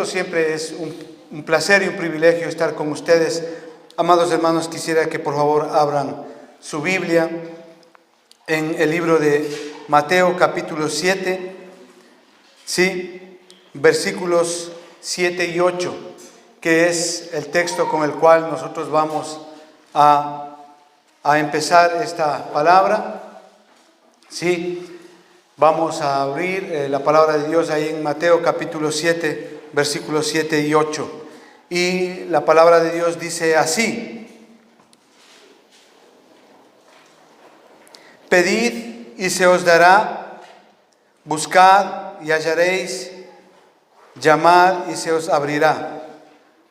Siempre es un placer y un privilegio estar con ustedes. Amados hermanos, quisiera que por favor abran su Biblia en el libro de Mateo capítulo 7, ¿sí? Versículos 7 y 8, que es el texto con el cual nosotros vamos a empezar esta palabra, ¿sí? Vamos a abrir la palabra de Dios ahí en Mateo capítulo 7, versículos 7 y 8. Y la palabra de Dios dice así: Pedid y se os dará, buscad y hallaréis, llamad y se os abrirá.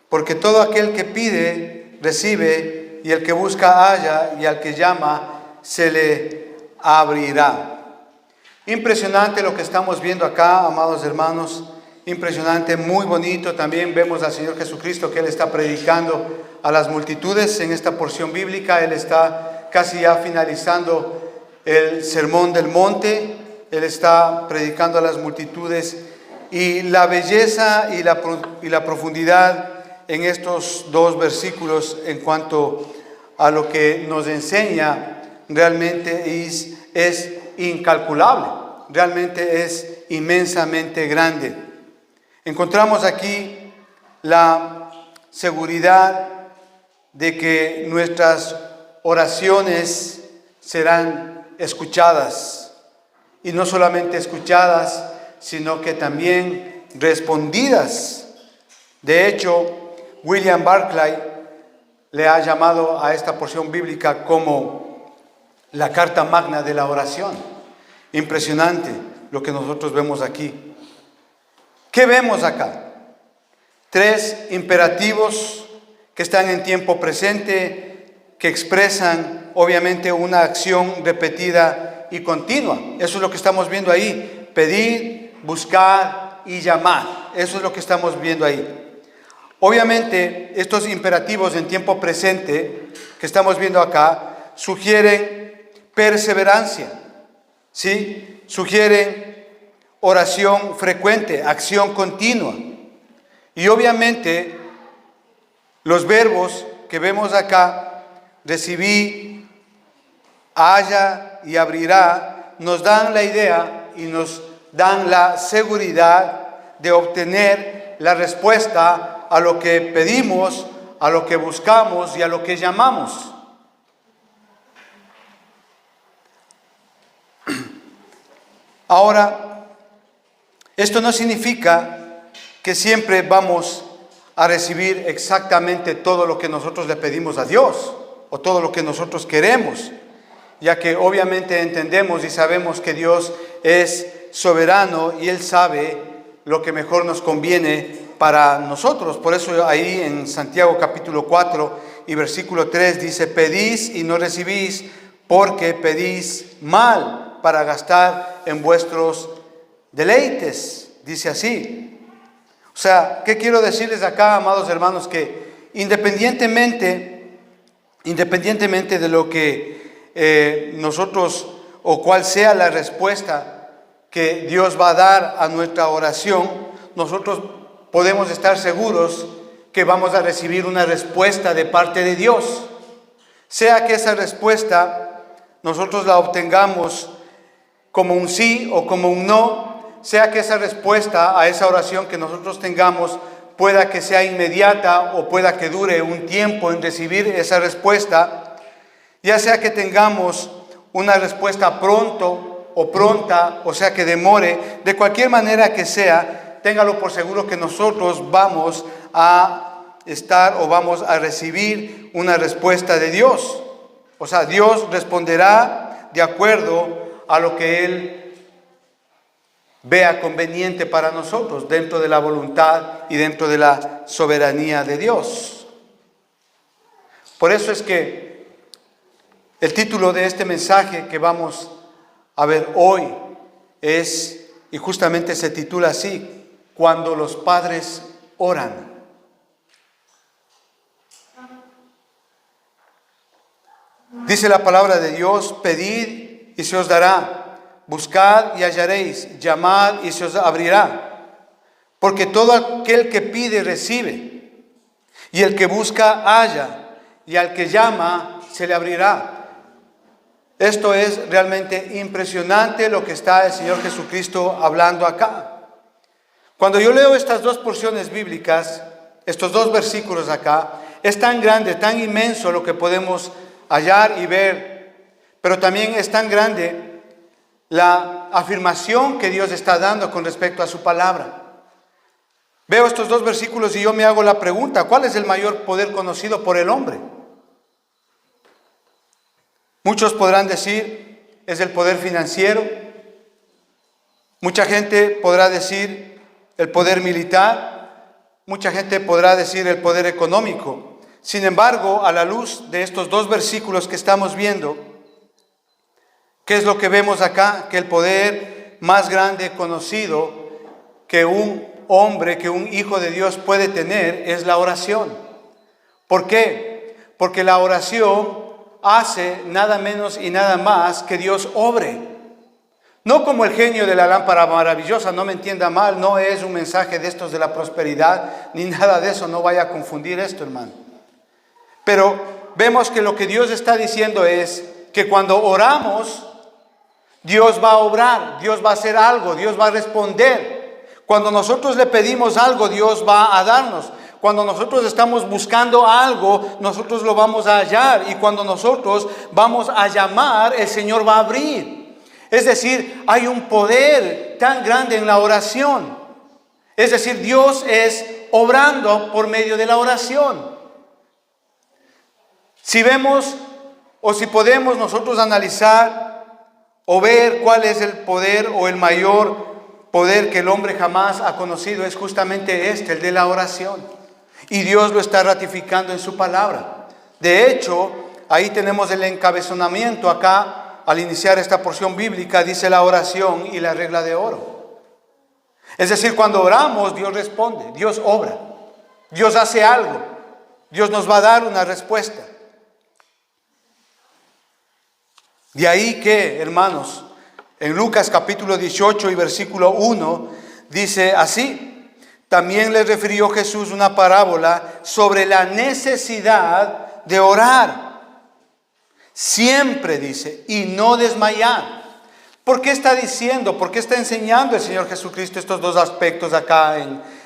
Porque todo aquel que pide, recibe, y el que busca, halla, y al que llama, se le abrirá. Impresionante lo que estamos viendo acá, amados hermanos, impresionante, muy bonito. También vemos al Señor Jesucristo que Él está predicando a las multitudes en esta porción bíblica. Él está casi ya finalizando el sermón del monte. Él está predicando a las multitudes, y la belleza y la profundidad en estos dos versículos en cuanto a lo que nos enseña realmente es incalculable, realmente es inmensamente grande. Encontramos aquí la seguridad de que nuestras oraciones serán escuchadas, y no solamente escuchadas, sino que también respondidas. De hecho, William Barclay le ha llamado a esta porción bíblica como la carta magna de la oración. Impresionante lo que nosotros vemos aquí. ¿Qué vemos acá? Tres imperativos que están en tiempo presente, que expresan obviamente una acción repetida y continua. Eso es lo que estamos viendo ahí: pedir, buscar y llamar. Eso es lo que estamos viendo ahí. Obviamente, estos imperativos en tiempo presente que estamos viendo acá sugieren perseverancia, ¿sí? Sugieren oración frecuente, acción continua. Y obviamente, los verbos que vemos acá, recibí, halla y abrirá, nos dan la idea y nos dan la seguridad de obtener la respuesta a lo que pedimos, a lo que buscamos y a lo que llamamos. Ahora, esto no significa que siempre vamos a recibir exactamente todo lo que nosotros le pedimos a Dios o todo lo que nosotros queremos, ya que obviamente entendemos y sabemos que Dios es soberano y Él sabe lo que mejor nos conviene para nosotros. Por eso ahí en Santiago capítulo 4 y versículo 3 dice: pedís y no recibís, porque pedís mal para gastar en vuestros deleites. Dice así. O sea, ¿qué quiero decirles acá, amados hermanos? Que independientemente de lo que nosotros, o cuál sea la respuesta que Dios va a dar a nuestra oración, nosotros podemos estar seguros que vamos a recibir una respuesta de parte de Dios. Sea que esa respuesta nosotros la obtengamos como un sí o como un no, sea que esa respuesta a esa oración que nosotros tengamos pueda que sea inmediata o pueda que dure un tiempo en recibir esa respuesta, ya sea que tengamos una respuesta pronto o pronta, o sea que demore, de cualquier manera que sea, téngalo por seguro que nosotros vamos a estar o vamos a recibir una respuesta de Dios. O sea, Dios responderá de acuerdo a lo que Él vea conveniente para nosotros, dentro de la voluntad y dentro de la soberanía de Dios. Por eso es que el título de este mensaje que vamos a ver hoy es, y justamente se titula así: Cuando los padres oran. Dice la palabra de Dios: pedid y se os dará, buscad y hallaréis, llamad y se os abrirá. Porque todo aquel que pide recibe, y el que busca halla, y al que llama se le abrirá. Esto es realmente impresionante lo que está el Señor Jesucristo hablando acá. Cuando yo leo estas dos porciones bíblicas, estos dos versículos acá, es tan grande, tan inmenso lo que podemos hallar y ver, pero también es tan grande la afirmación que Dios está dando con respecto a su palabra. Veo estos dos versículos y yo me hago la pregunta, ¿cuál es el mayor poder conocido por el hombre? Muchos podrán decir, es el poder financiero. Mucha gente podrá decir el poder militar. Mucha gente podrá decir el poder económico. Sin embargo, a la luz de estos dos versículos que estamos viendo, ¿qué es lo que vemos acá? Que el poder más grande conocido que un hombre, que un hijo de Dios puede tener es la oración. ¿Por qué? Porque la oración hace nada menos y nada más que Dios obre. No como el genio de la lámpara maravillosa, no me entienda mal, no es un mensaje de estos de la prosperidad, ni nada de eso, no vaya a confundir esto, hermano. Pero vemos que lo que Dios está diciendo es que cuando oramos, Dios va a obrar, Dios va a hacer algo, Dios va a responder. Cuando nosotros le pedimos algo, Dios va a darnos. Cuando nosotros estamos buscando algo, nosotros lo vamos a hallar. Y cuando nosotros vamos a llamar, el Señor va a abrir. Es decir, hay un poder tan grande en la oración. Es decir, Dios es obrando por medio de la oración. Si vemos o si podemos nosotros analizar o ver cuál es el poder o el mayor poder que el hombre jamás ha conocido, es justamente este, el de la oración. Y Dios lo está ratificando en su palabra. De hecho, ahí tenemos el encabezonamiento acá, al iniciar esta porción bíblica, dice la oración y la regla de oro. Es decir, cuando oramos, Dios responde, Dios obra, Dios hace algo, Dios nos va a dar una respuesta. De ahí que, hermanos, en Lucas capítulo 18 y versículo 1, dice así: también les refirió Jesús una parábola sobre la necesidad de orar. Siempre dice, y no desmayar. ¿Por qué está diciendo, por qué está enseñando el Señor Jesucristo estos dos aspectos acá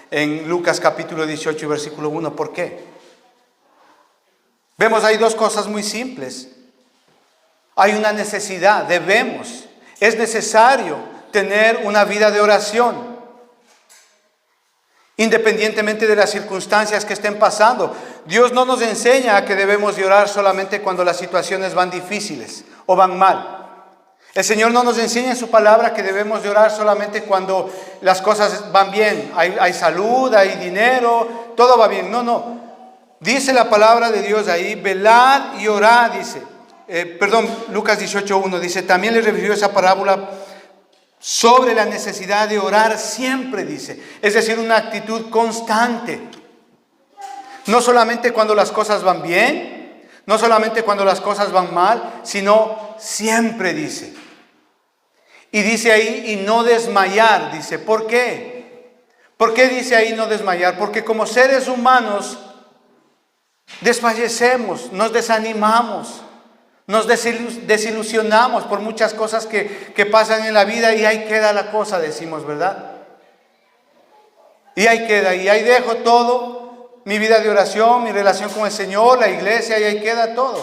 en Lucas capítulo 18 y versículo 1? ¿Por qué? Vemos ahí dos cosas muy simples. Hay una necesidad, es necesario tener una vida de oración. Independientemente de las circunstancias que estén pasando. Dios no nos enseña que debemos de orar solamente cuando las situaciones van difíciles o van mal. El Señor no nos enseña en su palabra que debemos de orar solamente cuando las cosas van bien. Hay salud, hay dinero, todo va bien. No. Dice la palabra de Dios ahí, velad y orad, dice. Lucas 18:1 dice, también le refirió esa parábola sobre la necesidad de orar siempre, dice. Es decir, una actitud constante. No solamente cuando las cosas van bien, no solamente cuando las cosas van mal, sino siempre, dice. Y dice ahí, y no desmayar, dice. ¿Por qué? ¿Por qué dice ahí no desmayar? Porque como seres humanos desfallecemos, nos desanimamos. Nos desilusionamos por muchas cosas que pasan en la vida y ahí queda la cosa, decimos, ¿verdad? Y ahí queda, y ahí dejo todo, mi vida de oración, mi relación con el Señor, la iglesia, y ahí queda todo.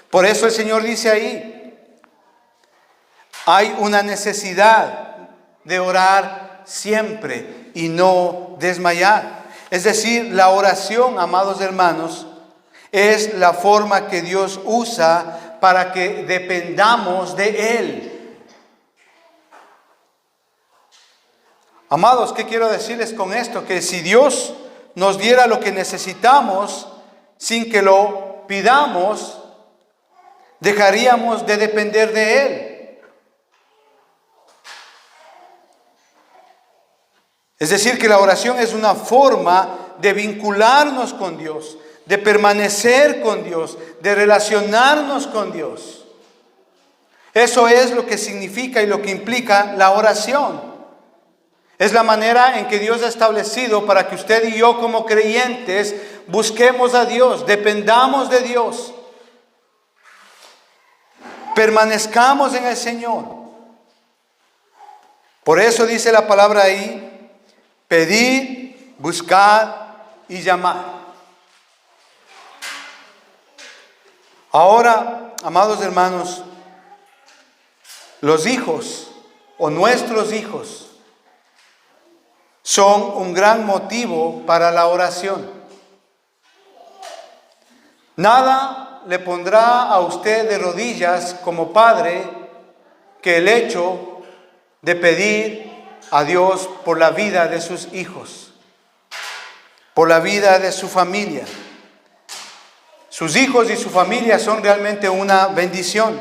Por eso el Señor dice ahí, hay una necesidad de orar siempre y no desmayar. Es decir, la oración, amados hermanos, es la forma que Dios usa para que dependamos de Él. Amados, ¿qué quiero decirles con esto? Que si Dios nos diera lo que necesitamos sin que lo pidamos, dejaríamos de depender de Él. Es decir, que la oración es una forma de vincularnos con Dios, de permanecer con Dios, de relacionarnos con Dios. Eso es lo que significa y lo que implica la oración. Es la manera en que Dios ha establecido para que usted y yo como creyentes busquemos a Dios, dependamos de Dios, permanezcamos en el Señor. Por eso dice la palabra ahí, pedid, buscad y llamad. Ahora, amados hermanos, los hijos o nuestros hijos son un gran motivo para la oración. Nada le pondrá a usted de rodillas como padre que el hecho de pedir a Dios por la vida de sus hijos, por la vida de su familia. Sus hijos y su familia son realmente una bendición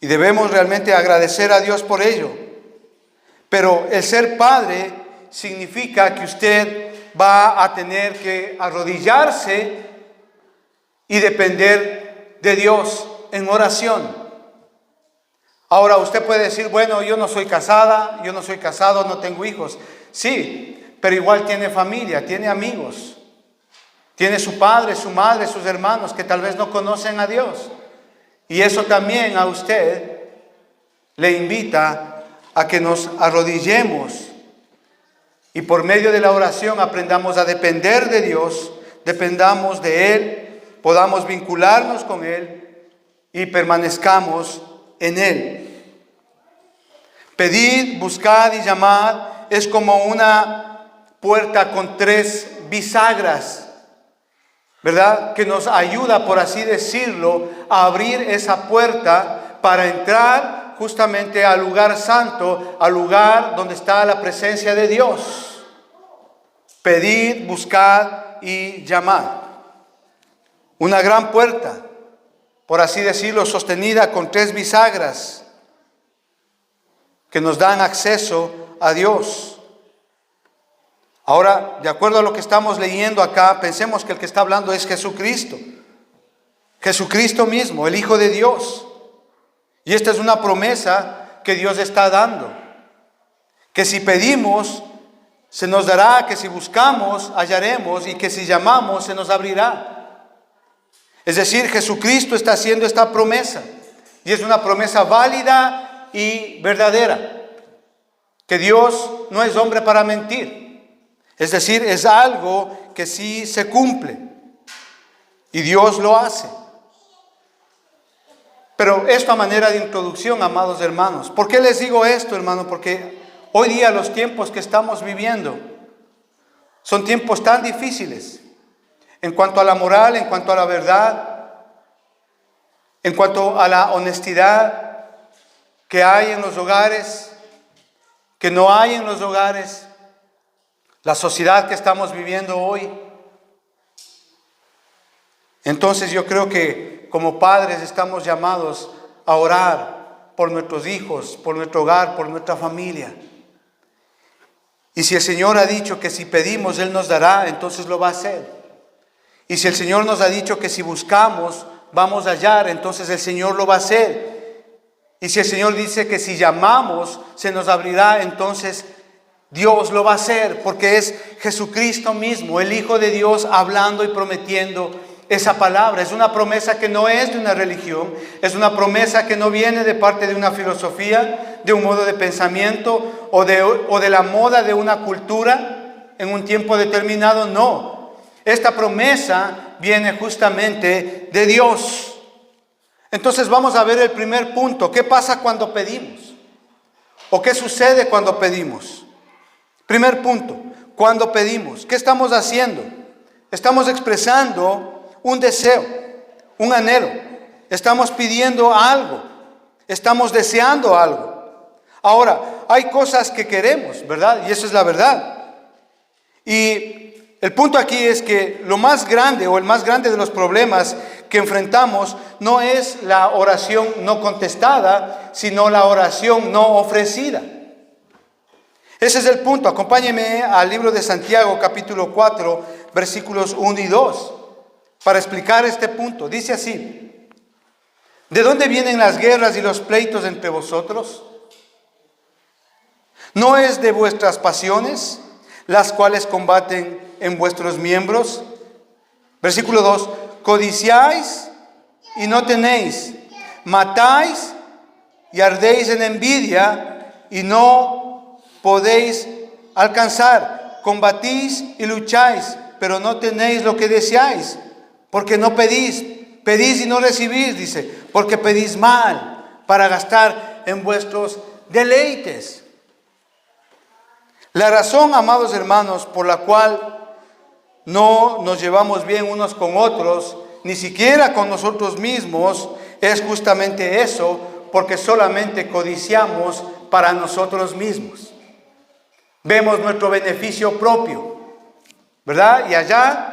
y debemos realmente agradecer a Dios por ello. Pero el ser padre significa que usted va a tener que arrodillarse y depender de Dios en oración. Ahora usted puede decir, bueno, yo no soy casada, yo no soy casado, no tengo hijos. Sí, pero igual tiene familia, tiene amigos. Tiene su padre, su madre, sus hermanos que tal vez no conocen a Dios. Y eso también a usted le invita a que nos arrodillemos y por medio de la oración aprendamos a depender de Dios, dependamos de Él, podamos vincularnos con Él y permanezcamos en Él. Pedid, buscad y llamad es como una puerta con 3 bisagras, ¿verdad? Que nos ayuda, por así decirlo, a abrir esa puerta para entrar justamente al lugar santo, al lugar donde está la presencia de Dios. Pedid, buscad y llamad. Una gran puerta, por así decirlo, sostenida con 3 bisagras que nos dan acceso a Dios. Ahora, de acuerdo a lo que estamos leyendo acá, pensemos que el que está hablando es Jesucristo. Jesucristo mismo, el Hijo de Dios. Y esta es una promesa que Dios está dando. Que si pedimos, se nos dará, que si buscamos, hallaremos, y que si llamamos, se nos abrirá. Es decir, Jesucristo está haciendo esta promesa. Y es una promesa válida y verdadera. Que Dios no es hombre para mentir. Es decir, es algo que sí se cumple. Y Dios lo hace. Pero esto a manera de introducción, amados hermanos. ¿Por qué les digo esto, hermano? Porque hoy día los tiempos que estamos viviendo son tiempos tan difíciles. En cuanto a la moral, en cuanto a la verdad, en cuanto a la honestidad que hay en los hogares, que no hay en los hogares. La sociedad que estamos viviendo hoy. Entonces yo creo que como padres estamos llamados a orar por nuestros hijos, por nuestro hogar, por nuestra familia. Y si el Señor ha dicho que si pedimos Él nos dará, entonces lo va a hacer. Y si el Señor nos ha dicho que si buscamos vamos a hallar, entonces el Señor lo va a hacer. Y si el Señor dice que si llamamos se nos abrirá, entonces Dios lo va a hacer, porque es Jesucristo mismo, el Hijo de Dios, hablando y prometiendo esa palabra. Es una promesa que no es de una religión, es una promesa que no viene de parte de una filosofía, de un modo de pensamiento o de la moda de una cultura en un tiempo determinado. No, esta promesa viene justamente de Dios. Entonces vamos a ver el primer punto. ¿Qué pasa cuando pedimos? ¿O qué sucede cuando pedimos? Primer punto, cuando pedimos, ¿qué estamos haciendo? Estamos expresando un deseo, un anhelo. Estamos pidiendo algo, estamos deseando algo. Ahora, hay cosas que queremos, ¿verdad? Y eso es la verdad. Y el punto aquí es que lo más grande o el más grande de los problemas que enfrentamos no es la oración no contestada, sino la oración no ofrecida. Ese es el punto. Acompáñenme al libro de Santiago, capítulo 4, versículos 1 y 2, para explicar este punto. Dice así: ¿de dónde vienen las guerras y los pleitos entre vosotros? ¿No es de vuestras pasiones, las cuales combaten en vuestros miembros? Versículo 2. Codiciáis y no tenéis, matáis y ardéis en envidia y no podéis alcanzar. Combatís y lucháis, pero no tenéis lo que deseáis, porque no pedís. Pedís y no recibís, dice, porque pedís mal para gastar en vuestros deleites. La razón, amados hermanos, por la cual no nos llevamos bien unos con otros, ni siquiera con nosotros mismos, es justamente eso, porque solamente codiciamos para nosotros mismos. Vemos nuestro beneficio propio, ¿verdad? Y allá,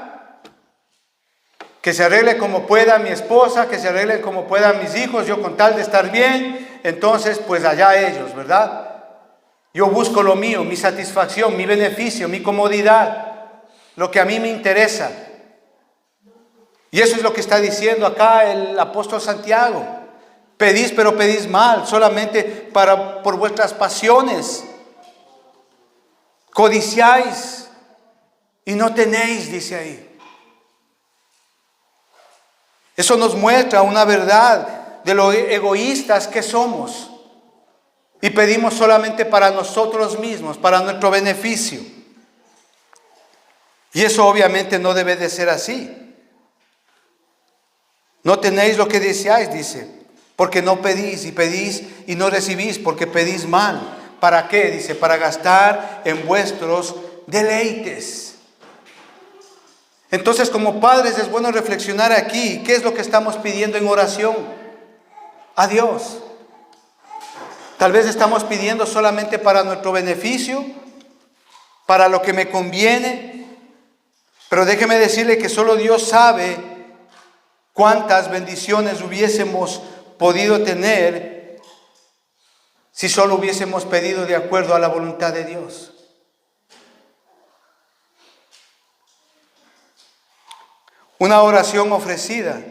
que se arregle como pueda mi esposa, que se arregle como puedan mis hijos, yo con tal de estar bien, entonces pues allá ellos, ¿verdad? Yo busco lo mío, mi satisfacción, mi beneficio, mi comodidad, lo que a mí me interesa. Y eso es lo que está diciendo acá el apóstol Santiago. Pedís, pero pedís mal, solamente por vuestras pasiones. Codiciáis y no tenéis, dice ahí. Eso nos muestra una verdad de lo egoístas que somos. Y pedimos solamente para nosotros mismos, para nuestro beneficio. Y eso obviamente no debe de ser así. No tenéis lo que deseáis, dice, porque no pedís y no recibís, porque pedís mal. ¿Para qué? Dice, para gastar en vuestros deleites. Entonces, como padres es bueno reflexionar aquí, ¿qué es lo que estamos pidiendo en oración a Dios? Tal vez estamos pidiendo solamente para nuestro beneficio, para lo que me conviene, pero déjeme decirle que solo Dios sabe cuántas bendiciones hubiésemos podido tener si solo hubiésemos pedido de acuerdo a la voluntad de Dios. Una oración ofrecida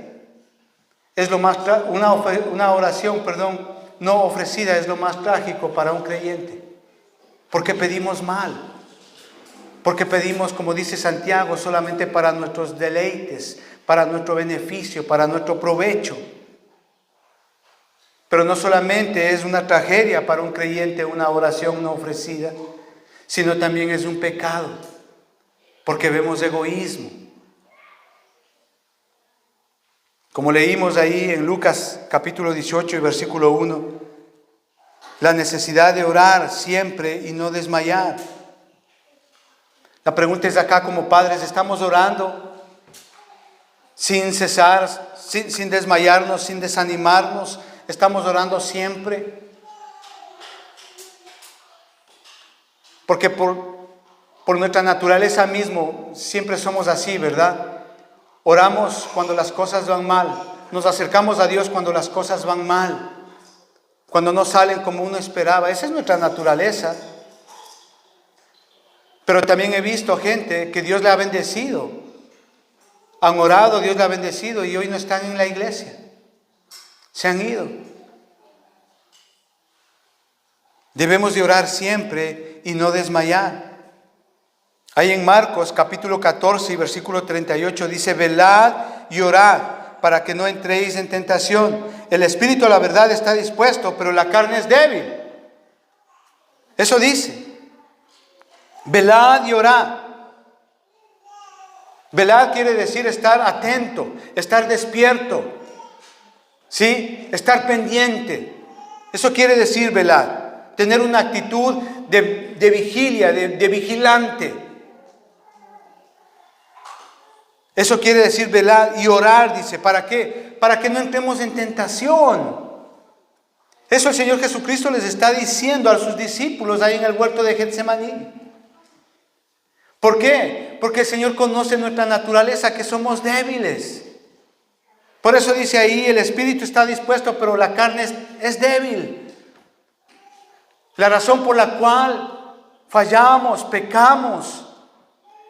es lo más una oración, no ofrecida es lo más trágico para un creyente, porque pedimos mal. Porque pedimos, como dice Santiago, solamente para nuestros deleites, para nuestro beneficio, para nuestro provecho. Pero no solamente es una tragedia para un creyente una oración no ofrecida, sino también es un pecado, porque vemos egoísmo. Como leímos ahí en Lucas capítulo 18 y versículo 1, la necesidad de orar siempre y no desmayar. La pregunta es acá como padres, ¿estamos orando sin cesar, sin desmayarnos, sin desanimarnos? ¿Estamos orando siempre? Porque por nuestra naturaleza mismo siempre somos así, ¿verdad? Oramos cuando las cosas van mal, nos acercamos a Dios cuando las cosas van mal, cuando no salen como uno esperaba. Esa es nuestra naturaleza. Pero también he visto gente que Dios le ha bendecido. Han orado, Dios le ha bendecido y hoy no están en la iglesia. Se han ido. Debemos de orar siempre y no desmayar. Ahí en Marcos capítulo 14 y versículo 38 dice, velad y orad para que no entréis en tentación. El espíritu a la verdad está dispuesto, pero la carne es débil. Eso dice. Velad y orad. Velad quiere decir estar atento, estar despierto, ¿sí? Estar pendiente. Eso quiere decir velar, tener una actitud de vigilia, de vigilante. Eso quiere decir velar y orar, dice, ¿para qué? Para que no entremos en tentación. Eso el Señor Jesucristo les está diciendo a sus discípulos ahí en el huerto de Getsemaní. ¿Por qué? Porque el Señor conoce nuestra naturaleza, que somos débiles. Por eso dice ahí, el espíritu está dispuesto, pero la carne es débil. La razón por la cual fallamos, pecamos,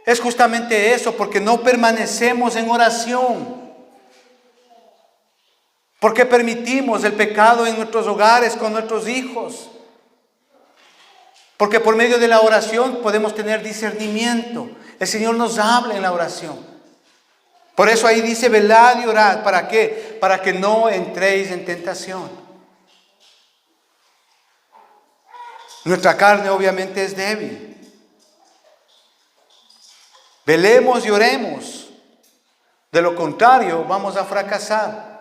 es justamente eso, porque no permanecemos en oración. Porque permitimos el pecado en nuestros hogares, con nuestros hijos. Porque por medio de la oración podemos tener discernimiento. El Señor nos habla en la oración. Por eso ahí dice, velad y orad. ¿Para qué? Para que no entréis en tentación. Nuestra carne obviamente es débil. Velemos y oremos. De lo contrario, vamos a fracasar.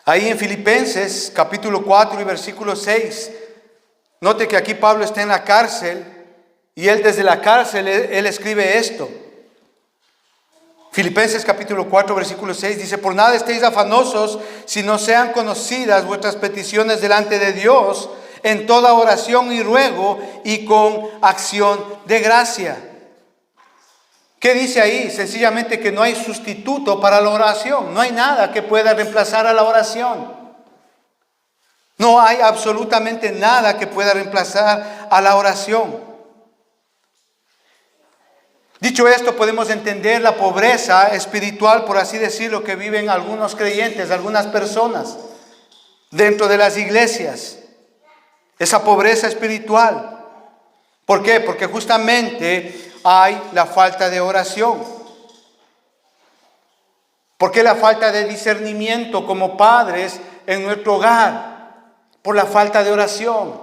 Ahí en Filipenses capítulo 4 y versículo 6, note que aquí Pablo está en la cárcel y él desde la cárcel, él escribe esto. Filipenses capítulo 4 versículo 6 dice, por nada estéis afanosos, si no sean conocidas vuestras peticiones delante de Dios, en toda oración y ruego y con acción de gracia. ¿Qué dice ahí? Sencillamente que no hay sustituto para la oración. No hay nada que pueda reemplazar a la oración. No hay absolutamente nada que pueda reemplazar a la oración. Dicho esto, podemos entender la pobreza espiritual, por así decirlo, que viven algunos creyentes, algunas personas dentro de las iglesias. Esa pobreza espiritual. ¿Por qué? Porque justamente hay la falta de oración. ¿Por qué la falta de discernimiento como padres en nuestro hogar? Por la falta de oración.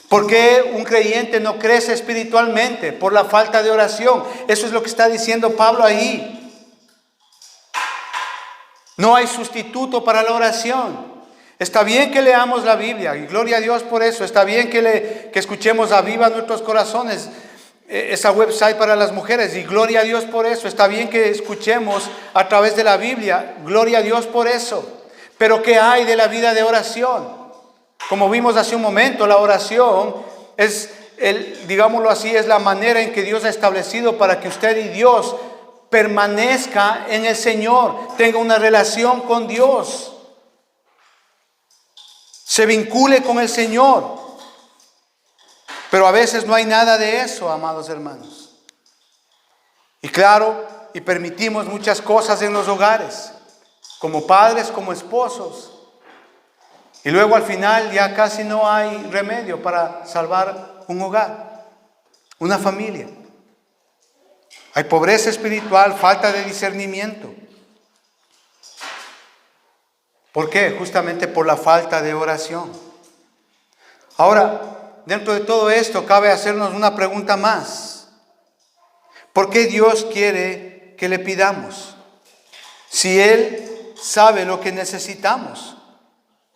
¿Por qué un creyente no crece espiritualmente? Por la falta de oración. Eso es lo que está diciendo Pablo ahí. No hay sustituto para la oración. Está bien que leamos la Biblia y gloria a Dios por eso. Está bien que escuchemos a viva nuestros corazones esa website para las mujeres y gloria a Dios por eso. Está bien que escuchemos a través de la Biblia, gloria a Dios por eso. Pero ¿qué hay de la vida de oración? Como vimos hace un momento, la oración es, digámoslo así, es la manera en que Dios ha establecido para que usted y Dios permanezca en el Señor, tenga una relación con Dios, se vincule con el Señor. Pero a veces no hay nada de eso, amados hermanos. Y claro, y permitimos muchas cosas en los hogares, como padres, como esposos. Y luego al final ya casi no hay remedio para salvar un hogar, una familia. Hay pobreza espiritual, falta de discernimiento. ¿Por qué? Justamente por la falta de oración. Ahora, dentro de todo esto, cabe hacernos una pregunta más. ¿Por qué Dios quiere que le pidamos? Si Él sabe lo que necesitamos.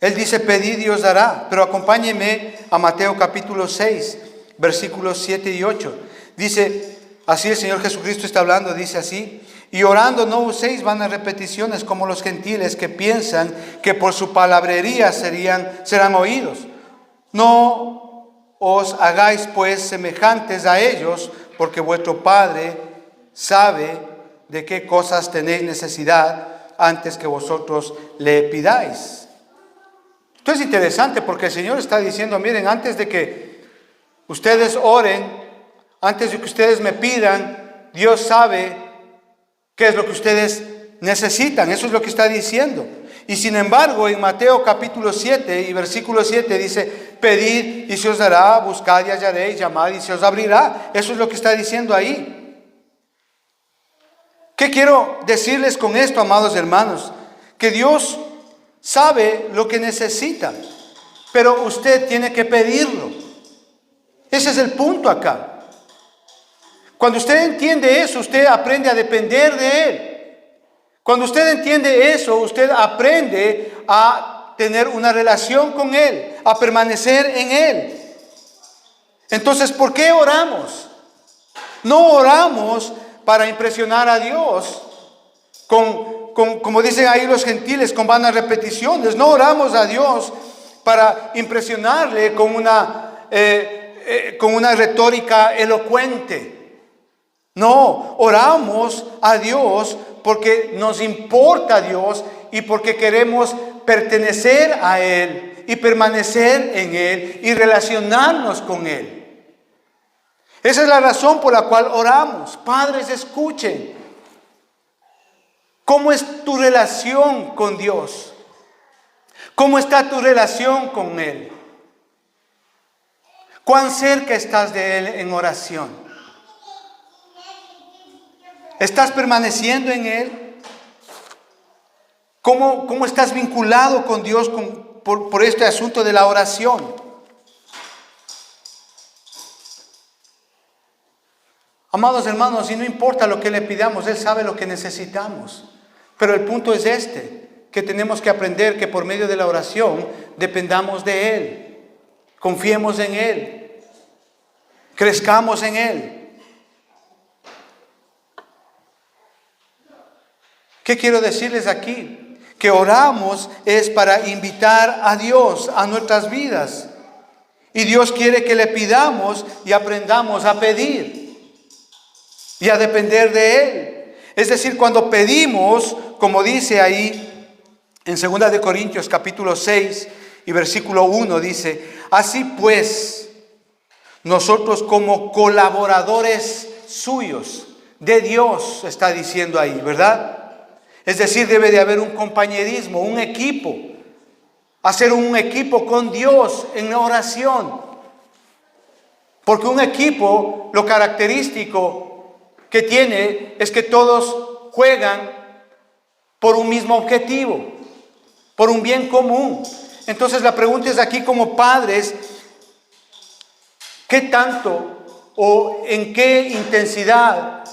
Él dice, pedid y os dará. Pero acompáñenme a Mateo capítulo 6, versículos 7 y 8. Dice, así el Señor Jesucristo está hablando, dice así. Y orando no uséis vanas repeticiones como los gentiles que piensan que por su palabrería serán oídos. No os hagáis pues semejantes a ellos, porque vuestro Padre sabe de qué cosas tenéis necesidad antes que vosotros le pidáis. Esto es interesante porque el Señor está diciendo, miren, antes de que ustedes oren, antes de que ustedes me pidan, Dios sabe qué es lo que ustedes necesitan. Eso es lo que está diciendo. Y sin embargo, en Mateo capítulo 7 y versículo 7 dice, pedid y se os dará, buscad y hallaréis, llamad y se os abrirá. Eso es lo que está diciendo ahí. ¿Qué quiero decirles con esto, amados hermanos? Que Dios sabe lo que necesita, pero usted tiene que pedirlo. Ese es el punto acá. Cuando usted entiende eso, usted aprende a depender de Él. Cuando usted entiende eso, usted aprende a tener una relación con Él, a permanecer en Él. Entonces, ¿por qué oramos? No oramos para impresionar a Dios como dicen ahí los gentiles, con vanas repeticiones. No oramos a Dios para impresionarle con una retórica elocuente. No, oramos a Dios porque nos importa a Dios y porque queremos pertenecer a Él y permanecer en Él y relacionarnos con Él. Esa es la razón por la cual oramos. Padres, escuchen. ¿Cómo es tu relación con Dios? ¿Cómo está tu relación con Él? ¿Cuán cerca estás de Él en oración? ¿Estás permaneciendo en Él? ¿Cómo estás vinculado con Dios por este asunto de la oración? Amados hermanos, y no importa lo que le pidamos, Él sabe lo que necesitamos. Pero el punto es que tenemos que aprender que por medio de la oración dependamos de Él, confiemos en Él, crezcamos en Él. ¿Qué quiero decirles aquí? Que oramos es para invitar a Dios a nuestras vidas. Y Dios quiere que le pidamos y aprendamos a pedir y a depender de Él. Es decir, cuando pedimos, como dice ahí en 2 de Corintios capítulo 6 y versículo 1, dice: así pues, nosotros como colaboradores suyos, de Dios, está diciendo ahí, ¿verdad? Es decir, debe de haber un compañerismo, un equipo. Hacer un equipo con Dios en la oración. Porque un equipo, lo característico que tiene es que todos juegan por un mismo objetivo, por un bien común. Entonces la pregunta es aquí como padres, ¿qué tanto o en qué intensidad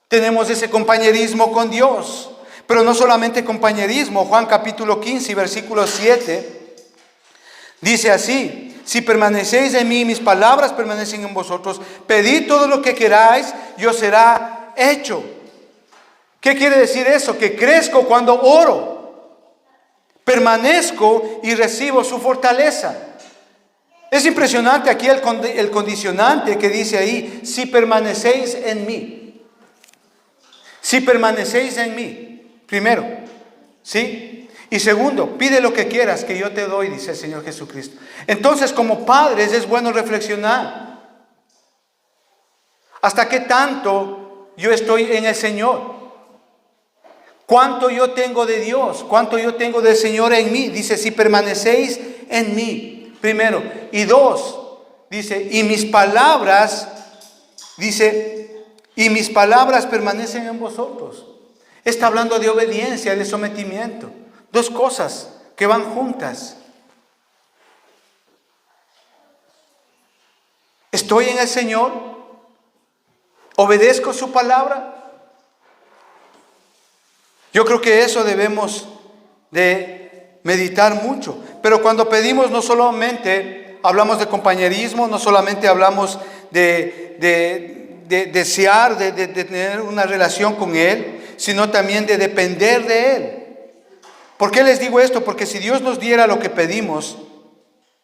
tenemos ese compañerismo con Dios? Pero no solamente compañerismo. Juan capítulo 15 versículo 7 dice así: si permanecéis en mí, mis palabras permanecen en vosotros, pedid todo lo que queráis y os será hecho. ¿Qué quiere decir eso? Que crezco cuando oro, permanezco y recibo su fortaleza. Es impresionante aquí el condicionante que dice ahí: si permanecéis en mí. Si permanecéis en mí. Primero, ¿sí? Y segundo, pide lo que quieras que yo te doy, dice el Señor Jesucristo. Entonces, como padres es bueno reflexionar. ¿Hasta qué tanto yo estoy en el Señor? ¿Cuánto yo tengo de Dios? ¿Cuánto yo tengo del Señor en mí? Dice, si permanecéis en mí. Primero. Y dos, dice, y mis palabras, dice, y mis palabras permanecen en vosotros. Está hablando de obediencia, de sometimiento. Dos cosas que van juntas. ¿Estoy en el Señor? ¿Obedezco su palabra? Yo creo que eso debemos de meditar mucho. Pero cuando pedimos, no solamente hablamos de compañerismo, no solamente hablamos de desear, de tener una relación con Él, sino también de depender de Él. ¿Por qué les digo esto? Porque si Dios nos diera lo que pedimos,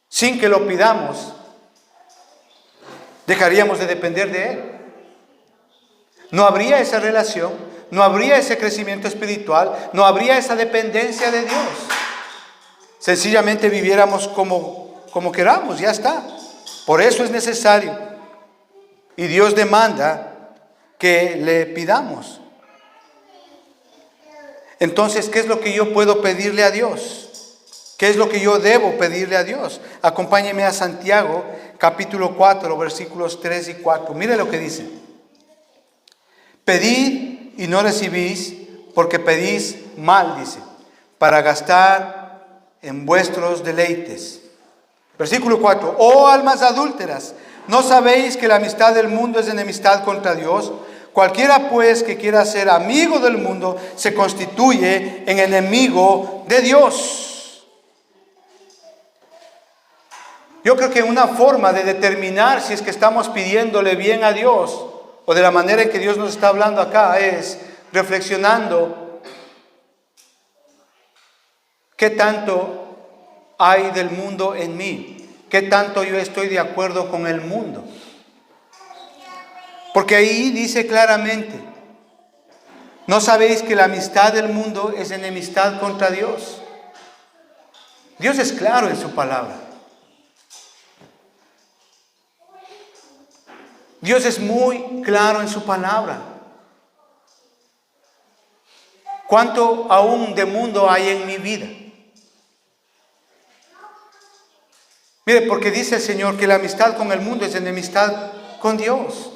sin que lo pidamos, dejaríamos de depender de Él. No habría esa relación, no habría ese crecimiento espiritual, no habría esa dependencia de Dios. Sencillamente viviéramos como queramos, ya está. Por eso es necesario. Y Dios demanda que le pidamos. Entonces, ¿qué es lo que yo puedo pedirle a Dios? ¿Qué es lo que yo debo pedirle a Dios? Acompáñeme a Santiago, capítulo 4, versículos 3 y 4. Mire lo que dice. Pedid y no recibís, porque pedís mal, dice, para gastar en vuestros deleites. Versículo 4. Oh almas adúlteras, ¿no sabéis que la amistad del mundo es enemistad contra Dios? Cualquiera pues que quiera ser amigo del mundo se constituye en enemigo de Dios. Yo creo que una forma de determinar si es que estamos pidiéndole bien a Dios o de la manera en que Dios nos está hablando acá es reflexionando qué tanto hay del mundo en mí, qué tanto yo estoy de acuerdo con el mundo. Porque ahí dice claramente, ¿no sabéis que la amistad del mundo es enemistad contra Dios? Dios es claro en su palabra. Dios es muy claro en su palabra. ¿Cuánto aún de mundo hay en mi vida? Mire, porque dice el Señor que la amistad con el mundo es enemistad con Dios.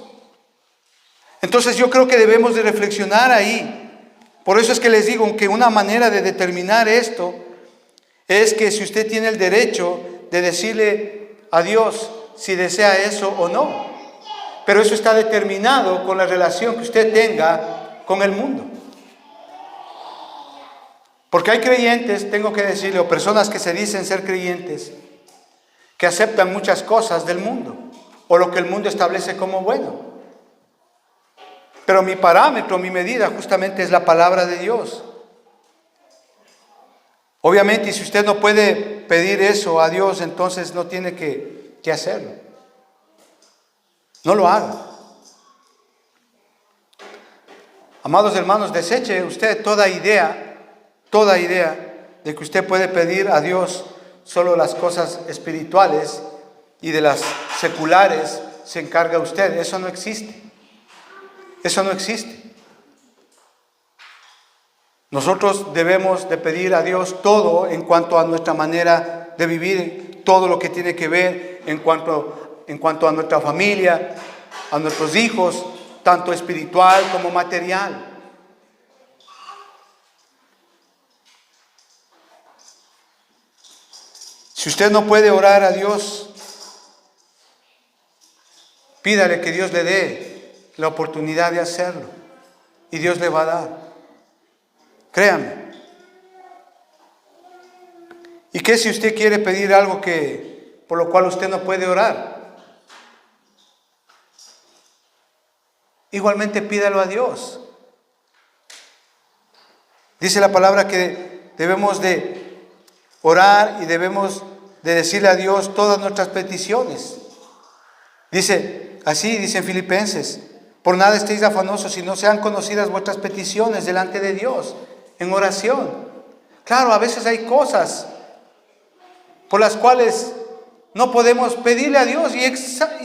Entonces yo creo que debemos de reflexionar ahí. Por eso es que les digo que una manera de determinar esto es que si usted tiene el derecho de decirle a Dios si desea eso o no. Pero eso está determinado con la relación que usted tenga con el mundo. Porque hay creyentes, tengo que decirle, o personas que se dicen ser creyentes, que aceptan muchas cosas del mundo, o lo que el mundo establece como bueno. Pero mi parámetro, mi medida justamente es la palabra de Dios. Obviamente, y si usted no puede pedir eso a Dios, entonces no tiene que hacerlo. No lo haga. Amados hermanos, deseche usted toda idea de que usted puede pedir a Dios solo las cosas espirituales y de las seculares se encarga usted. Eso no existe. Eso no existe. Nosotros debemos de pedir a Dios todo en cuanto a nuestra manera de vivir, todo lo que tiene que ver en cuanto a nuestra familia, a nuestros hijos, tanto espiritual como material. Si usted no puede orar a Dios, pídale que Dios le dé la oportunidad de hacerlo y Dios le va a dar. Créame. ¿Y qué si usted quiere pedir algo por lo cual usted no puede orar? Igualmente pídalo a Dios. Dice la palabra que debemos de orar y debemos de decirle a Dios todas nuestras peticiones. Dice en Filipenses: por nada estéis afanosos, si no sean conocidas vuestras peticiones delante de Dios en oración. Claro, a veces hay cosas por las cuales no podemos pedirle a Dios y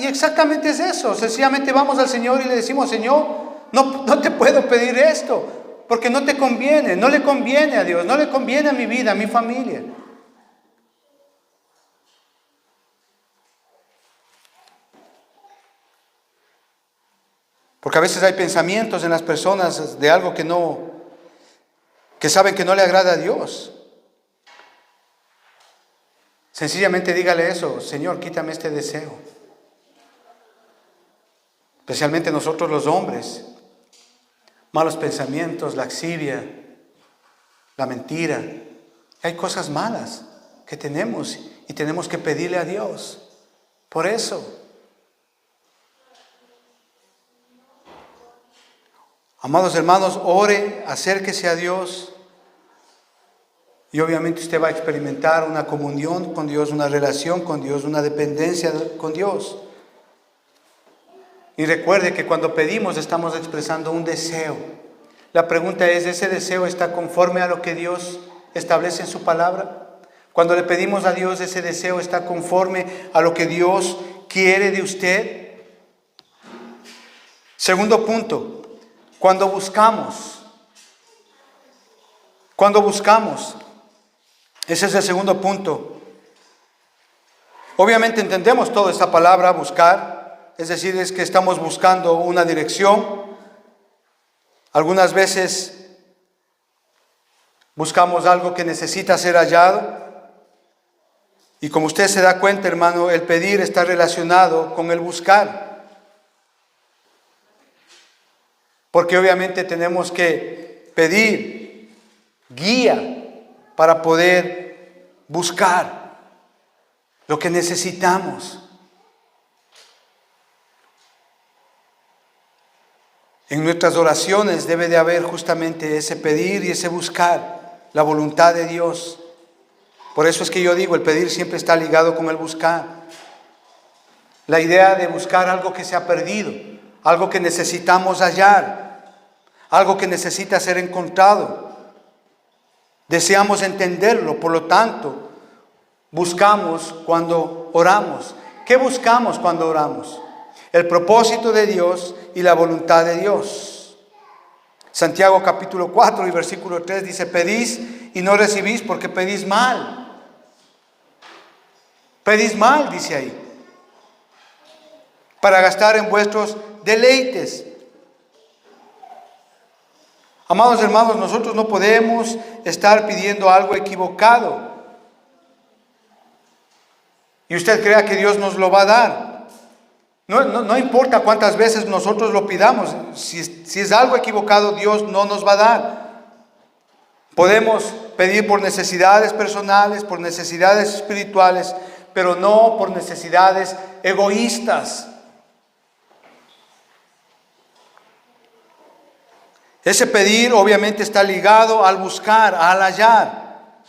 exactamente es eso. Sencillamente vamos al Señor y le decimos: Señor, no te puedo pedir esto porque no te conviene, no le conviene a Dios, no le conviene a mi vida, a mi familia. Porque a veces hay pensamientos en las personas de algo que saben que no le agrada a Dios. Sencillamente dígale eso: Señor, quítame este deseo. Especialmente nosotros los hombres. Malos pensamientos, laxivia, la mentira. Hay cosas malas que tenemos y tenemos que pedirle a Dios por eso. Amados hermanos, ore, acérquese a Dios y obviamente usted va a experimentar una comunión con Dios, una relación con Dios, una dependencia con Dios. Y recuerde que cuando pedimos estamos expresando un deseo. La pregunta es: ¿ese deseo está conforme a lo que Dios establece en su palabra? Cuando le pedimos a Dios, ¿ese deseo está conforme a lo que Dios quiere de usted? Segundo punto. Cuando buscamos, ese es el segundo punto. Obviamente entendemos toda esta palabra, buscar, es decir, es que estamos buscando una dirección. Algunas veces buscamos algo que necesita ser hallado. Y como usted se da cuenta, hermano, el pedir está relacionado con el buscar. Porque obviamente tenemos que pedir guía para poder buscar lo que necesitamos. En nuestras oraciones debe de haber justamente ese pedir y ese buscar la voluntad de Dios. Por eso es que yo digo, el pedir siempre está ligado con el buscar. La idea de buscar algo que se ha perdido, algo que necesitamos hallar, algo que necesita ser encontrado. Deseamos entenderlo, por lo tanto, buscamos cuando oramos. ¿Qué buscamos cuando oramos? El propósito de Dios y la voluntad de Dios. Santiago capítulo 4 y versículo 3 dice: pedís y no recibís porque pedís mal. Pedís mal, dice ahí, para gastar en vuestros deleites. Amados hermanos, nosotros no podemos estar pidiendo algo equivocado. Y usted crea que Dios nos lo va a dar. No importa cuántas veces nosotros lo pidamos. Si es algo equivocado, Dios no nos va a dar. Podemos pedir por necesidades personales, por necesidades espirituales, pero no por necesidades egoístas. Ese pedir obviamente está ligado al buscar, al hallar,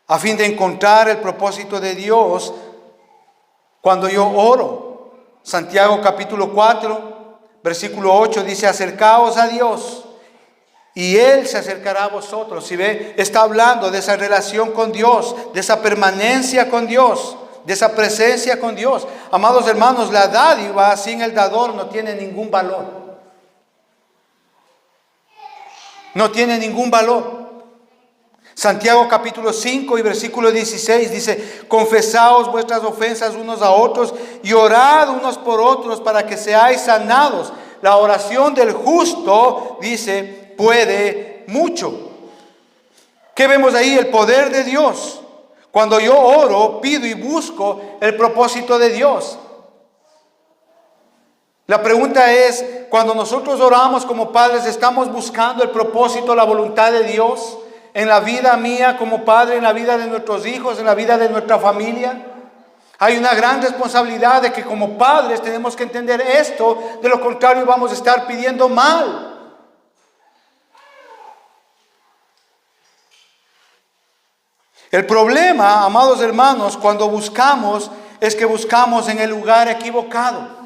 a fin de encontrar el propósito de Dios cuando yo oro. Santiago capítulo 4, versículo 8 dice: acercaos a Dios y Él se acercará a vosotros. Si ve, está hablando de esa relación con Dios, de esa permanencia con Dios, de esa presencia con Dios. Amados hermanos, la dádiva sin el dador no tiene ningún valor. No tiene ningún valor. Santiago capítulo 5 y versículo 16 dice: confesaos vuestras ofensas unos a otros y orad unos por otros para que seáis sanados. La oración del justo, dice, puede mucho. ¿Qué vemos ahí? El poder de Dios. Cuando yo oro, pido y busco el propósito de Dios. La pregunta es, cuando nosotros oramos como padres, ¿estamos buscando el propósito, la voluntad de Dios en la vida mía como padre, en la vida de nuestros hijos, en la vida de nuestra familia? Hay una gran responsabilidad de que como padres tenemos que entender esto, de lo contrario vamos a estar pidiendo mal. El problema, amados hermanos, cuando buscamos, es que buscamos en el lugar equivocado.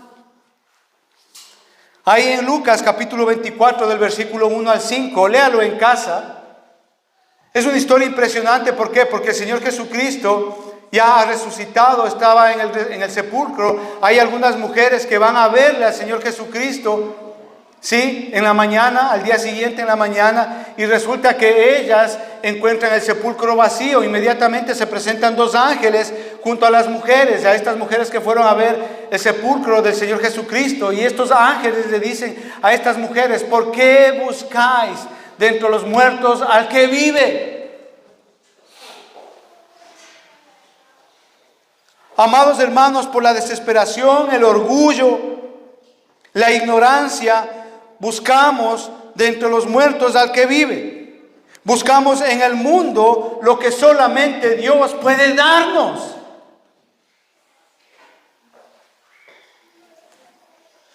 Ahí en Lucas capítulo 24 del versículo 1 al 5, léalo en casa. Es una historia impresionante. ¿Por qué? Porque el Señor Jesucristo ya ha resucitado, estaba en el sepulcro. Hay algunas mujeres que van a verle al Señor Jesucristo, ¿sí? En la mañana, al día siguiente en la mañana, y resulta que ellas encuentran el sepulcro vacío. Inmediatamente se presentan dos ángeles junto a las mujeres, a estas mujeres que fueron a ver el sepulcro del Señor Jesucristo. Y estos ángeles le dicen a estas mujeres: ¿por qué buscáis de entre los muertos al que vive? Amados hermanos, por la desesperación, el orgullo, la ignorancia, buscamos de entre los muertos al que vive. Buscamos en el mundo lo que solamente Dios puede darnos.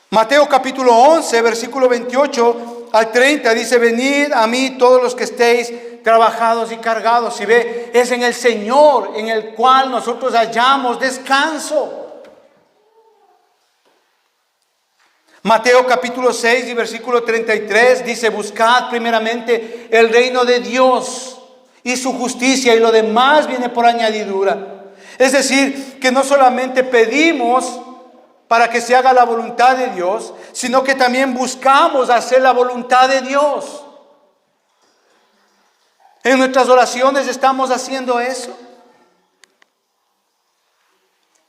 Mateo capítulo 11, versículo 28 al 30 dice: venid a mí todos los que estéis trabajados y cargados. Si ve, es en el Señor en el cual nosotros hallamos descanso. Mateo capítulo 6 y versículo 33 dice: buscad primeramente el reino de Dios y su justicia, y lo demás viene por añadidura. Es decir, que no solamente pedimos para que se haga la voluntad de Dios, sino que también buscamos hacer la voluntad de Dios. En nuestras oraciones estamos haciendo eso.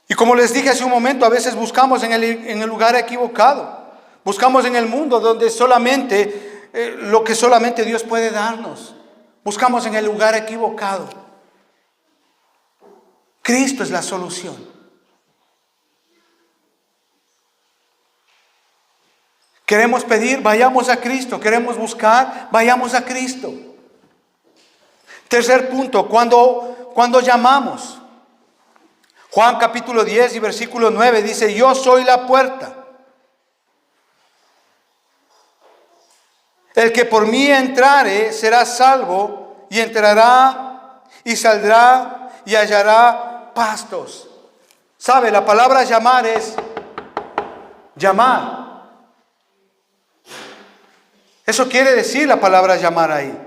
Y como les dije hace un momento, a veces buscamos en el lugar equivocado. Buscamos en el mundo donde solamente lo que solamente Dios puede darnos. Buscamos en el lugar equivocado. Cristo es la solución. Queremos pedir, vayamos a Cristo. Queremos buscar, vayamos a Cristo. Tercer punto, cuando llamamos. Juan capítulo 10 y versículo 9 dice: yo soy la puerta. El que por mí entrare será salvo, y entrará y saldrá y hallará pastos. ¿Sabe? La palabra llamar es llamar. Eso quiere decir la palabra llamar ahí.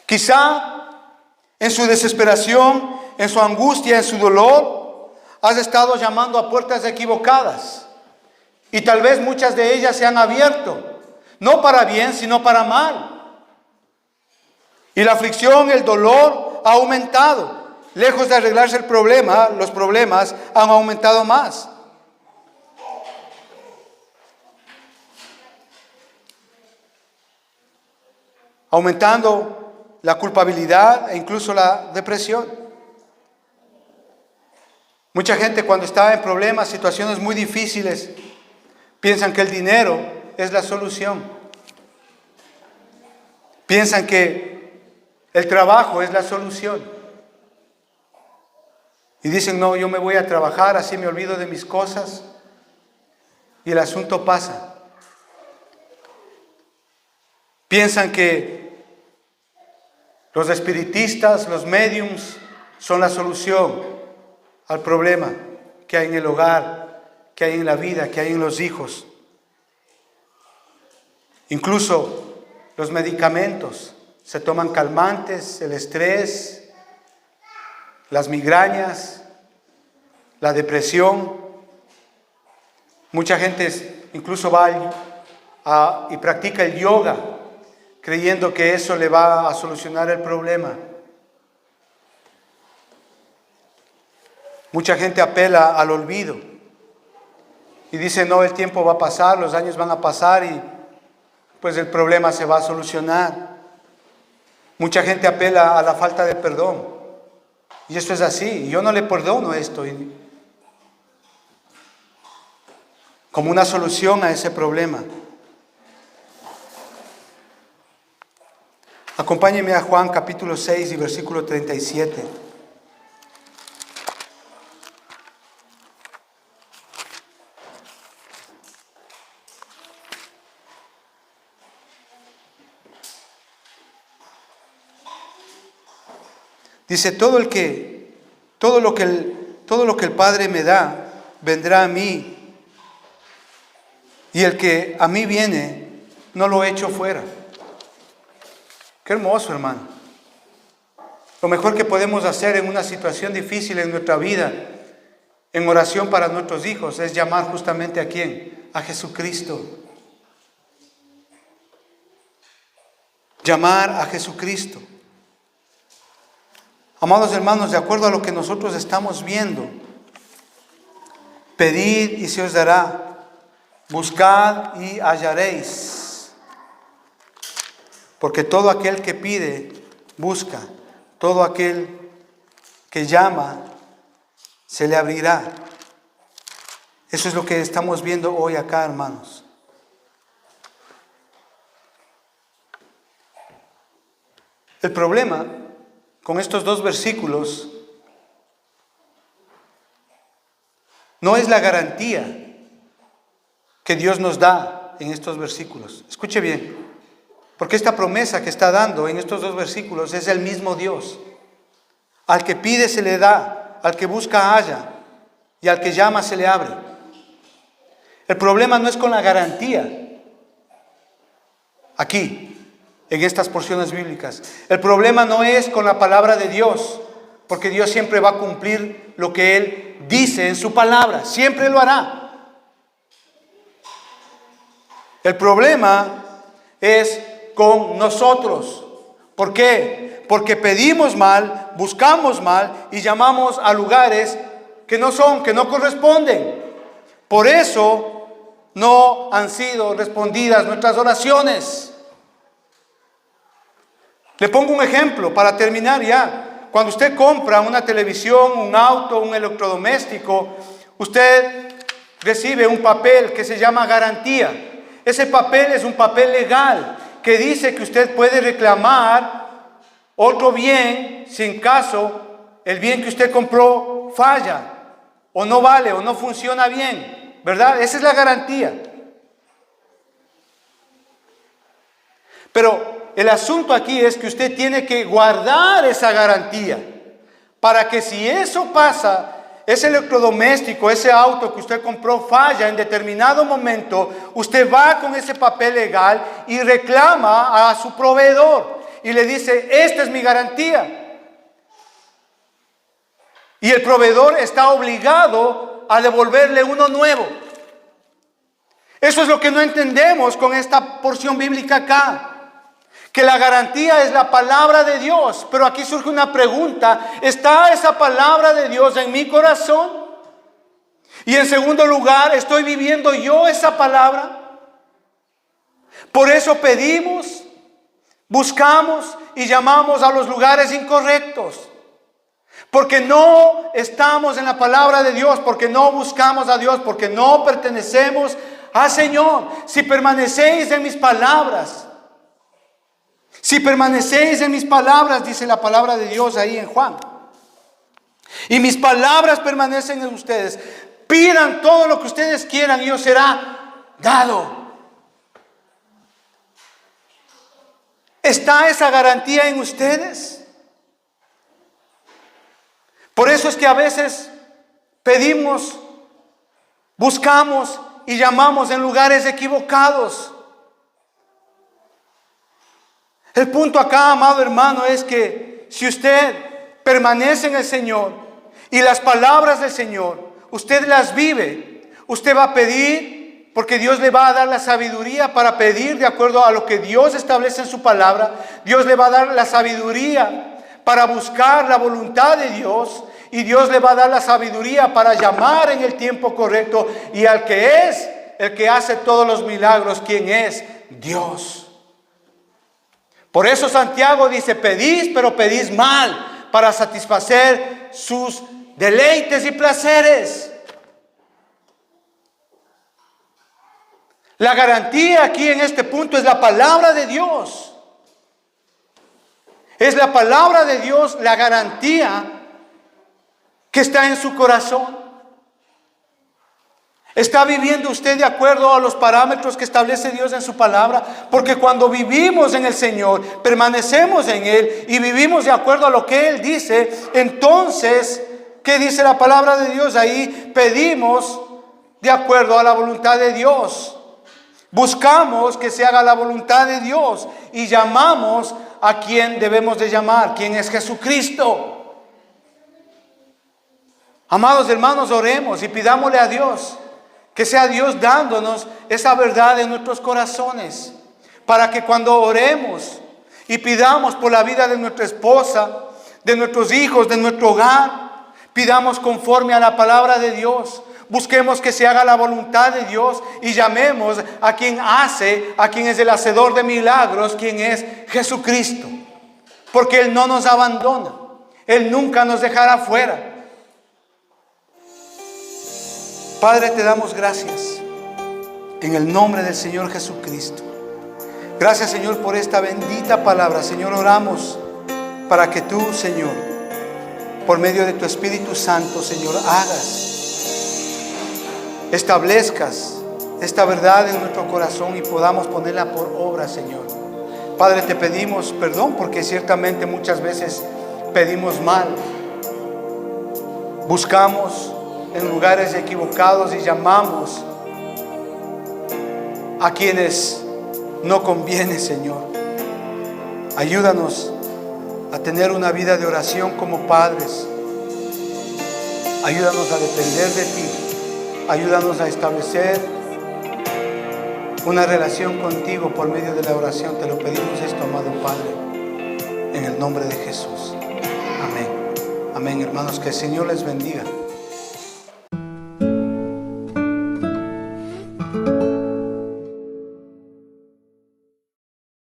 Quizá en su desesperación, en su angustia, en su dolor, has estado llamando a puertas equivocadas. Y tal vez muchas de ellas se han abierto. No para bien, sino para mal. Y la aflicción, el dolor ha aumentado. lejos de arreglarse el problema, los problemas han aumentado más. Aumentando la culpabilidad e incluso la depresión. Mucha gente cuando está en problemas, situaciones muy difíciles, piensan que el dinero es la solución. Piensan que el trabajo es la solución. Y dicen, no, yo me voy a trabajar, así me olvido de mis cosas. Y el asunto pasa. Piensan que los espiritistas, los médiums, son la solución al problema que hay en el hogar, que hay en la vida, que hay en los hijos. Incluso los medicamentos, se toman calmantes, el estrés, las migrañas, la depresión. Mucha gente incluso va y practica el yoga, creyendo que eso le va a solucionar el problema. Mucha gente apela al olvido y dice, no, el tiempo va a pasar, los años van a pasar y pues el problema se va a solucionar. Mucha gente apela a la falta de perdón. Y esto es así, yo no le perdono esto como una solución a ese problema. Acompáñenme a Juan capítulo 6 y versículo 37. Dice, todo lo que el Padre me da, vendrá a mí. Y el que a mí viene, no lo echo fuera. Qué hermoso, hermano. Lo mejor que podemos hacer en una situación difícil en nuestra vida, en oración para nuestros hijos, es llamar justamente ¿a quién? A Jesucristo. Llamar a Jesucristo. Amados hermanos, de acuerdo a lo que nosotros estamos viendo, pedid y se os dará, buscad y hallaréis. Porque todo aquel que pide, busca, todo aquel que llama, se le abrirá. Eso es lo que estamos viendo hoy acá, hermanos. El problema con estos dos versículos no es la garantía que Dios nos da en estos versículos. Escuche bien, porque esta promesa que está dando en estos dos versículos es el mismo Dios. Al que pide se le da, al que busca halla, y al que llama se le abre. El problema no es con la garantía aquí, en estas porciones bíblicas. El problema no es con la palabra de Dios, porque Dios siempre va a cumplir lo que Él dice en su palabra, siempre lo hará. El problema es con nosotros. ¿Por qué? Porque pedimos mal, buscamos mal y llamamos a lugares que no son, que no corresponden. Por eso no han sido respondidas nuestras oraciones. Le pongo un ejemplo para terminar ya. Cuando usted compra una televisión, un auto, un electrodoméstico, usted recibe un papel que se llama garantía. Ese papel es un papel legal que dice que usted puede reclamar otro bien si en caso el bien que usted compró falla o no vale o no funciona bien, ¿verdad? Esa es la garantía. Pero el asunto aquí es que usted tiene que guardar esa garantía para que si eso pasa, ese electrodoméstico, ese auto que usted compró falla en determinado momento, usted va con ese papel legal y reclama a su proveedor y le dice, esta es mi garantía. Y el proveedor está obligado a devolverle uno nuevo. Eso es lo que no entendemos con esta porción bíblica acá. que la garantía es la palabra de Dios. Pero aquí surge una pregunta: ¿está esa palabra de Dios en mi corazón? Y en segundo lugar, ¿estoy viviendo yo esa palabra? Por eso pedimos, buscamos y llamamos a los lugares incorrectos. Porque no estamos en la palabra de Dios, porque no buscamos a Dios, porque no pertenecemos al Señor. Si permanecéis en mis palabras, si permanecéis en mis palabras, dice la palabra de Dios ahí en Juan, y mis palabras permanecen en ustedes, pidan todo lo que ustedes quieran y os será dado. ¿Está esa garantía en ustedes? Por eso es que a veces pedimos, buscamos y llamamos en lugares equivocados. El punto acá, amado hermano, es que si usted permanece en el Señor y las palabras del Señor, usted las vive, usted va a pedir, porque Dios le va a dar la sabiduría para pedir de acuerdo a lo que Dios establece en su palabra. Dios le va a dar la sabiduría para buscar la voluntad de Dios, y Dios le va a dar la sabiduría para llamar en el tiempo correcto, y al que es el que hace todos los milagros, ¿quién es? Dios. Por eso Santiago dice: pedís, pero pedís mal, para satisfacer sus deleites y placeres. La garantía aquí en este punto es la palabra de Dios. Es la palabra de Dios la garantía que está en su corazón. ¿Está viviendo usted de acuerdo a los parámetros que establece Dios en su palabra? Porque cuando vivimos en el Señor, permanecemos en Él y vivimos de acuerdo a lo que Él dice, entonces, ¿qué dice la palabra de Dios ahí? Pedimos de acuerdo a la voluntad de Dios. Buscamos que se haga la voluntad de Dios y llamamos a quien debemos de llamar, quien es Jesucristo. Amados hermanos, oremos y pidámosle a Dios que sea Dios dándonos esa verdad en nuestros corazones, para que cuando oremos y pidamos por la vida de nuestra esposa, de nuestros hijos, de nuestro hogar, pidamos conforme a la palabra de Dios. Busquemos que se haga la voluntad de Dios y llamemos a quien hace, a quien es el hacedor de milagros, quien es Jesucristo. Porque Él no nos abandona, Él nunca nos dejará fuera. Padre, te damos gracias en el nombre del Señor Jesucristo. Gracias, Señor, por esta bendita palabra. Señor, oramos para que tú, Señor, por medio de tu Espíritu Santo, Señor, establezcas esta verdad en nuestro corazón y podamos ponerla por obra, Señor. Padre, te pedimos perdón porque ciertamente muchas veces pedimos mal. Buscamos en lugares equivocados y llamamos a quienes no conviene, Señor. Ayúdanos a tener una vida de oración como padres. Ayúdanos a depender de ti. Ayúdanos a establecer una relación contigo por medio de la oración. Te lo pedimos esto, amado Padre, en el nombre de Jesús. Amén. Amén, hermanos. Que el Señor les bendiga.